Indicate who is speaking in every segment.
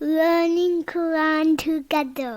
Speaker 1: learning Quran together.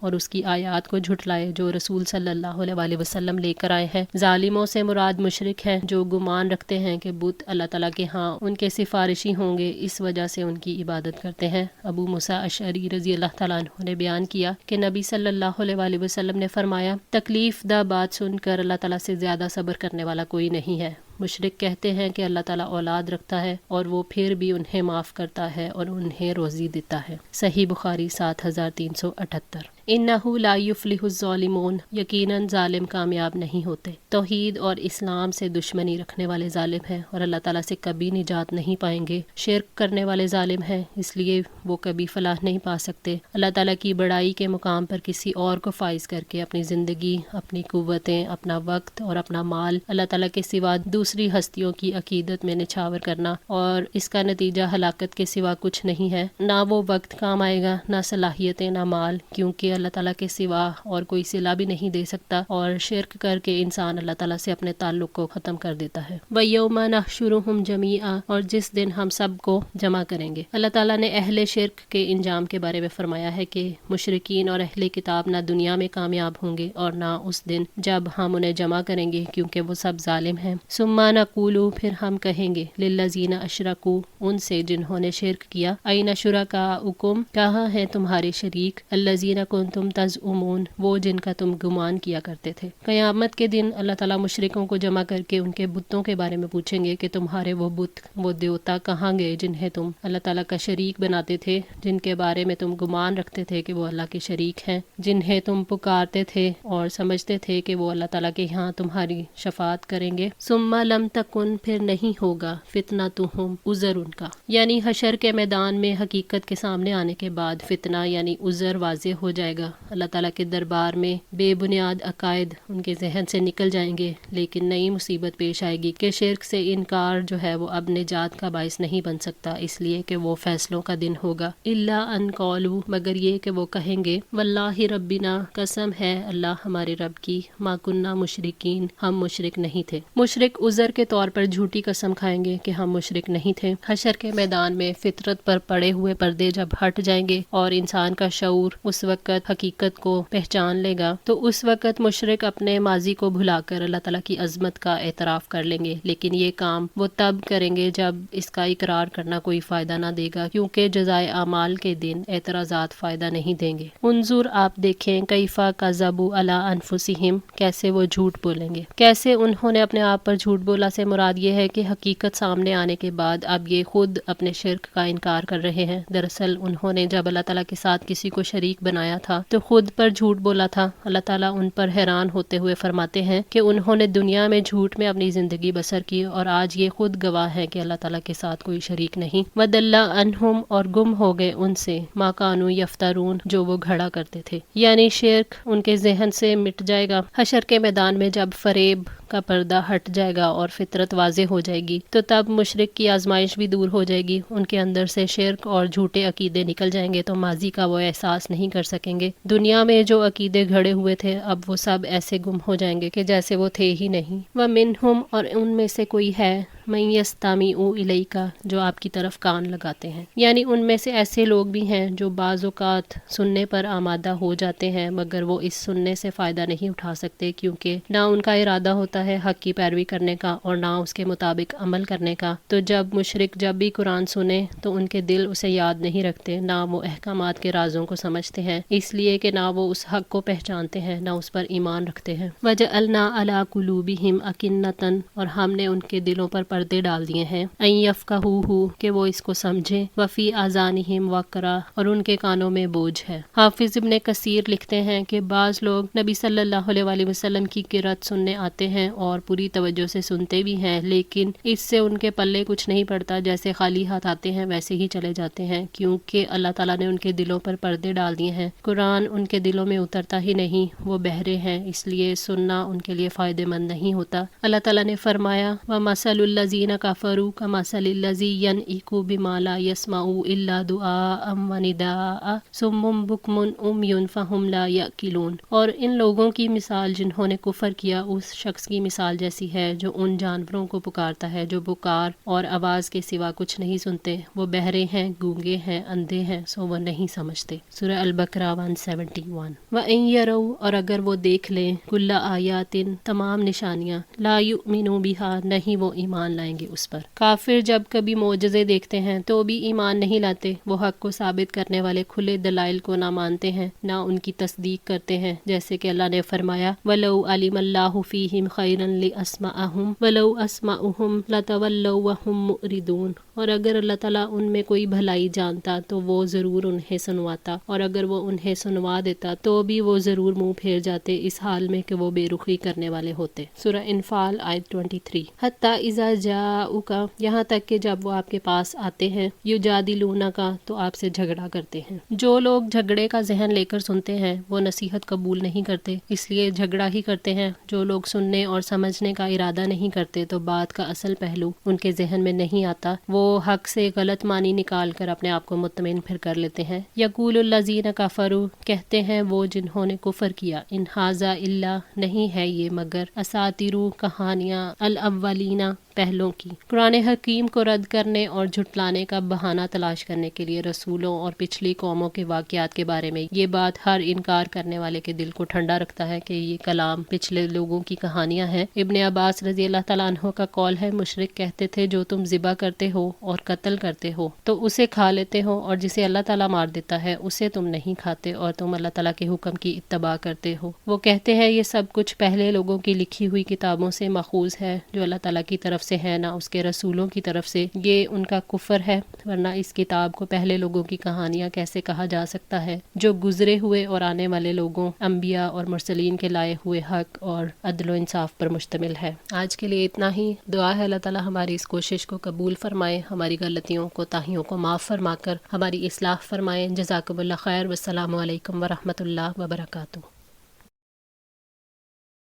Speaker 2: اور اس کی آیات کو جھٹلائے جو رسول صلی اللہ علیہ وسلم لے کر آئے ہیں۔ ظالموں سے مراد مشرک ہیں جو گمان رکھتے ہیں کہ بت اللہ تعالیٰ کے ہاں ان کے سفارشی ہوں گے، اس وجہ سے ان کی عبادت کرتے ہیں۔ ابو موسیٰ اشعری رضی اللہ تعالیٰ عنہ نے بیان کیا کہ نبی صلی اللہ علیہ وسلم نے فرمایا، تکلیف دہ بات سن کر اللہ تعالیٰ سے زیادہ صبر کرنے والا کوئی نہیں ہے۔ مشرک کہتے ہیں کہ اللہ تعالیٰ اولاد رکھتا ہے اور وہ پھر بھی انہیں معاف کرتا ہے اور انہیں روزی دیتا ہے۔ صحیح بخاری 7378۔ انہ لا یفلح الظالمون، یقیناً ظالم کامیاب نہیں ہوتے۔ توحید اور اسلام سے دشمنی رکھنے والے ظالم ہیں اور اللہ تعالیٰ سے کبھی نجات نہیں پائیں گے۔ شرک کرنے والے ظالم ہیں، اس لیے وہ کبھی فلاح نہیں پا سکتے۔ اللہ تعالیٰ کی بڑائی کے مقام پر کسی اور کو فائز کر کے اپنی زندگی، اپنی قوتیں، اپنا وقت اور اپنا مال اللہ تعالیٰ کے سوا دوسری ہستیوں کی عقیدت میں نچھاور کرنا، اور اس کا نتیجہ ہلاکت کے سوا کچھ نہیں ہے۔ نہ وہ وقت کام آئے گا، نہ صلاحیتیں، نہ مال، کیونکہ اللہ تعالیٰ کے سوا اور کوئی صلہ بھی نہیں دے سکتا، اور شرک کر کے انسان اللہ تعالیٰ سے اپنے تعلق کو ختم کر دیتا ہے۔ وَيَوْمَ نَحْشُرُهُمْ جَمِيعًا، اور جس دن ہم سب کو جمع کریں گے۔ اللہ تعالیٰ نے اہل شرک کے انجام کے بارے میں فرمایا ہے کہ مشرکین اور اہل کتاب نہ دنیا میں کامیاب ہوں گے اور نہ اس دن جب ہم انہیں جمع کریں گے، کیونکہ وہ سب ظالم ہیں۔ ثُمَّ نَقُولُ، پھر ہم کہیں گے، لِلَّذِينَ أَشْرَكُوا، ان سے جنہوں نے شرک کیا، أَيْنَ شُرَكَاؤُكُمْ، کہاں ہیں تمہارے شریک، الَّذِينَ كُنتُمْ تَزْعُمُونَ، وہ جن کا تم گمان کیا کرتے تھے۔ قیامت کے دن اللہ تعالیٰ مشرکوں کو جمع کر کے ان کے بتوں کے بارے میں پوچھیں گے کہ تمہارے وہ بت، وہ دیوتا کہاں گئے جنہیں تم اللہ تعالیٰ کا شریک بناتے تھے، جن کے بارے میں تم گمان رکھتے تھے کہ وہ اللہ کے شریک ہیں، جنہیں تم پکارتے تھے اور سمجھتے تھے کہ وہ اللہ تعالیٰ کے ہاں تمہاری شفاعت کریں گے۔ ثم لم تکن، پھر نہیں ہوگا، فتنتہم، عذر ان کا، یعنی حشر کے میدان میں حقیقت کے سامنے آنے کے بعد فتنہ یعنی عذر واضح ہو جائے گا۔ اللہ تعالیٰ کے دربار میں بے بنیاد عقائد ان کے ذہن سے نکل جائیں گے، لیکن نئی مصیبت پیش آئے گی کہ شرک سے انکار جو ہے وہ اب نجات کا باعث نہیں بن سکتا، اس لیے کہ وہ فیصلوں کا دن ہوگا۔ الا ان قالوا، مگر یہ کہ وہ کہیں گے، واللہ ربنا، قسم ہے اللہ ہمارے رب کی، ما کننا مشرکین، ہم مشرک نہیں تھے۔ مشرک عذر کے طور پر جھوٹی قسم کھائیں گے کہ ہم مشرک نہیں تھے۔ حشر کے میدان میں فطرت پر پڑے ہوئے پردے جب ہٹ جائیں گے اور انسان کا شعور اس وقت حقیقت کو پہچان لے گا، تو اس وقت مشرک اپنے ماضی کو بھلا کر اللہ تعالیٰ کی عظمت کا اعتراف کر لیں گے، لیکن یہ کام وہ تب کریں گے جب اس کا اقرار کرنا کوئی فائدہ نہ دے گا، کیونکہ جزائے اعمال کے دن اعتراضات فائدہ نہیں دیں گے۔ انظر، آپ دیکھیں، کیفا کذبوا علی انفسہم، کیسے وہ جھوٹ بولیں گے، کیسے انہوں نے اپنے آپ پر جھوٹ بولا سے مراد یہ ہے کہ حقیقت سامنے آنے کے بعد اب یہ خود اپنے شرک کا انکار کر رہے ہیں۔ دراصل انہوں نے جب اللہ تعالیٰ کے ساتھ کسی کو شریک بنایا تھا تو خود پر جھوٹ بولا تھا۔ اللہ تعالیٰ ان پر حیران ہوتے ہوئے فرماتے ہیں کہ انہوں نے دنیا میں جھوٹ میں اپنی زندگی بسر کی اور آج یہ خود گواہ ہے کہ اللہ تعالیٰ کے ساتھ کوئی شریک نہیں۔ وَضَلَّ عَنْهُمْ، اور گم ہو گئے ان سے، مَا كَانُوا يَفْتَرُونَ، جو وہ گھڑا کرتے تھے، یعنی شرک ان کے ذہن سے مٹ جائے گا۔ حشر کے میدان میں جب فریب کا پردہ ہٹ جائے گا اور فطرت واضح ہو جائے گی تو تب مشرک کی آزمائش بھی دور ہو جائے گی، ان کے اندر سے شرک اور جھوٹے عقیدے نکل جائیں گے تو ماضی کا وہ احساس نہیں کر سکیں گے۔ دنیا میں جو عقیدے گھڑے ہوئے تھے اب وہ سب ایسے گم ہو جائیں گے کہ جیسے وہ تھے ہی نہیں۔ وَمِنْهُمْ، اور ان میں سے کوئی ہے، مَن يَسْتَمِعُ إِلَيْكَ، جو آپ کی طرف کان لگاتے ہیں، یعنی ان میں سے ایسے لوگ بھی ہیں جو بعض اوقات سننے پر آمادہ ہو جاتے ہیں مگر وہ اس سننے سے فائدہ نہیں اٹھا سکتے، کیونکہ نہ ان کا ارادہ ہوتا ہے حق کی پیروی کرنے کا اور نہ اس کے مطابق عمل کرنے کا۔ تو جب مشرک جب بھی قرآن سنے تو ان کے دل اسے یاد نہیں رکھتے، نہ وہ احکامات کے رازوں کو سمجھتے ہیں، اس لیے کہ نہ وہ اس حق کو پہچانتے ہیں، نہ اس پر ایمان رکھتے ہیں۔ وَجَعَلْنَا عَلَىٰ قُلُوبِهِمْ أَكِنَّةً، اور ہم نے ان کے دلوں پر پردے ڈال دیے ہیں، أَن يَفْقَهُوهُ، کہ وہ اس کو سمجھیں، وَفِي آذَانِهِمْ وَقْرًا، اور ان کے کانوں میں بوجھ ہے۔ حافظ ابن کثیر لکھتے ہیں کہ بعض لوگ نبی صلی اللہ علیہ وسلم کی قرأت سننے آتے ہیں اور پوری توجہ سے سنتے بھی ہیں، لیکن اس سے ان کے پلے کچھ نہیں پڑتا، جیسے خالی ہاتھ آتے ہیں ویسے ہی چلے جاتے ہیں، کیونکہ اللہ تعالیٰ نے ان کے دلوں پر پردے ڈال دیے ہیں۔ قرآن ان کے دلوں میں اترتا ہی نہیں، وہ بہرے ہیں، اس لیے سننا ان کے لیے فائدہ مند نہیں ہوتا۔ اللہ تعالیٰ نے فرمایا، وَمَثَلُ الذین کفروا کمثل الذی ینعق بما لا یسمع الا دعاء ونداء صم بکم عمی فہم لا یعقلون، اور ان لوگوں کی مثال جنہوں نے کفر کیا اس شخص کی مثال جیسی ہے جو ان جانوروں کو پکارتا ہے جو پکار اور آواز کے سوا کچھ نہیں سنتے، وہ بہرے ہیں، گونگے ہیں، اندھے ہیں، سو وہ نہیں سمجھتے۔ سورہ البقرہ 171۔ وَإِن يَرَوْا، اور اگر وہ دیکھ لیں، کُلَّ آیاتٍ، تمام نشانیاں، لا یؤمنوا بها، نہیں وہ ایمان لائیں گے اس پر۔ کافر جب کبھی معجزے دیکھتے ہیں تو بھی ایمان نہیں لاتے، وہ حق کو ثابت کرنے والے کھلے دلائل کو نہ مانتے ہیں نہ ان کی تصدیق کرتے ہیں، جیسے کہ اللہ نے فرمایا وَلَوْ عَلِمَ اللَّهُ فِيهِمْ خَيْرًا لِأَسْمَعَهُمْ وَلَوْ أَسْمَعُهُمْ لَتَوَلَّوْا وَهُمْ مُعْرِضُونَ، اور اگر اللہ تعالیٰ ان میں کوئی بھلائی جانتا تو وہ ضرور انہیں سنواتا، اور اگر وہ انہیں سنوا دیتا تو بھی وہ ضرور منہ پھیر جاتے اس حال میں کہ وہ بے رخی کرنے والے ہوتے۔ سورہ انفال آیت 23۔ حتیٰ اذا جاؤک، یہاں تک کہ جب وہ آپ کے پاس آتے ہیں، یجادلونک، تو آپ سے جھگڑا کرتے ہیں۔ جو لوگ جھگڑے کا ذہن لے کر سنتے ہیں وہ نصیحت قبول نہیں کرتے، اس لیے جھگڑا ہی کرتے ہیں۔ جو لوگ سننے اور سمجھنے کا ارادہ نہیں کرتے تو بات کا اصل پہلو ان کے ذہن میں نہیں آتا، وہ حق سے غلط معنی نکال کر اپنے آپ کو مطمئن پھر کر لیتے ہیں۔ یقول الذین کفروا، کہتے ہیں وہ جنہوں نے کفر کیا، ان ھذا الا، نہیں ہے یہ مگر اساطیر، کہانیاں، الاولین، پہلوں کی۔ قرآن حکیم کو رد کرنے اور جھٹلانے کا بہانہ تلاش کرنے کے لیے رسولوں اور پچھلی قوموں کے واقعات کے بارے میں یہ بات ہر انکار کرنے والے کے دل کو ٹھنڈا رکھتا ہے کہ یہ کلام پچھلے لوگوں کی کہانیاں ہیں۔ ابن عباس رضی اللہ تعالیٰ عنہ کا قول ہے، مشرک کہتے تھے جو تم ذبح کرتے ہو اور قتل کرتے ہو تو اسے کھا لیتے ہو، اور جسے اللہ تعالیٰ مار دیتا ہے اسے تم نہیں کھاتے اور تم اللہ تعالیٰ کے حکم کی اتباع کرتے ہو۔ وہ کہتے ہیں یہ سب کچھ پہلے لوگوں کی لکھی ہوئی کتابوں سے ماخوذ ہے جو اللہ تعالیٰ کی طرف سے ہے، نہ اس کے رسولوں کی طرف سے، یہ ان کا کفر ہے، ورنہ اس کتاب کو پہلے لوگوں کی کہانیاں کیسے کہا جا سکتا ہے جو گزرے ہوئے اور آنے والے لوگوں، انبیاء اور مرسلین کے لائے ہوئے حق اور عدل و انصاف پر مشتمل ہے۔ آج کے لیے اتنا ہی۔ دعا ہے اللہ تعالیٰ ہماری اس کوشش کو قبول فرمائے، ہماری غلطیوں کوتاہیوں کو معاف فرما کر ہماری اصلاح فرمائے۔ جزاکم اللہ خیر، والسلام علیکم ورحمۃ اللہ وبرکاتہ۔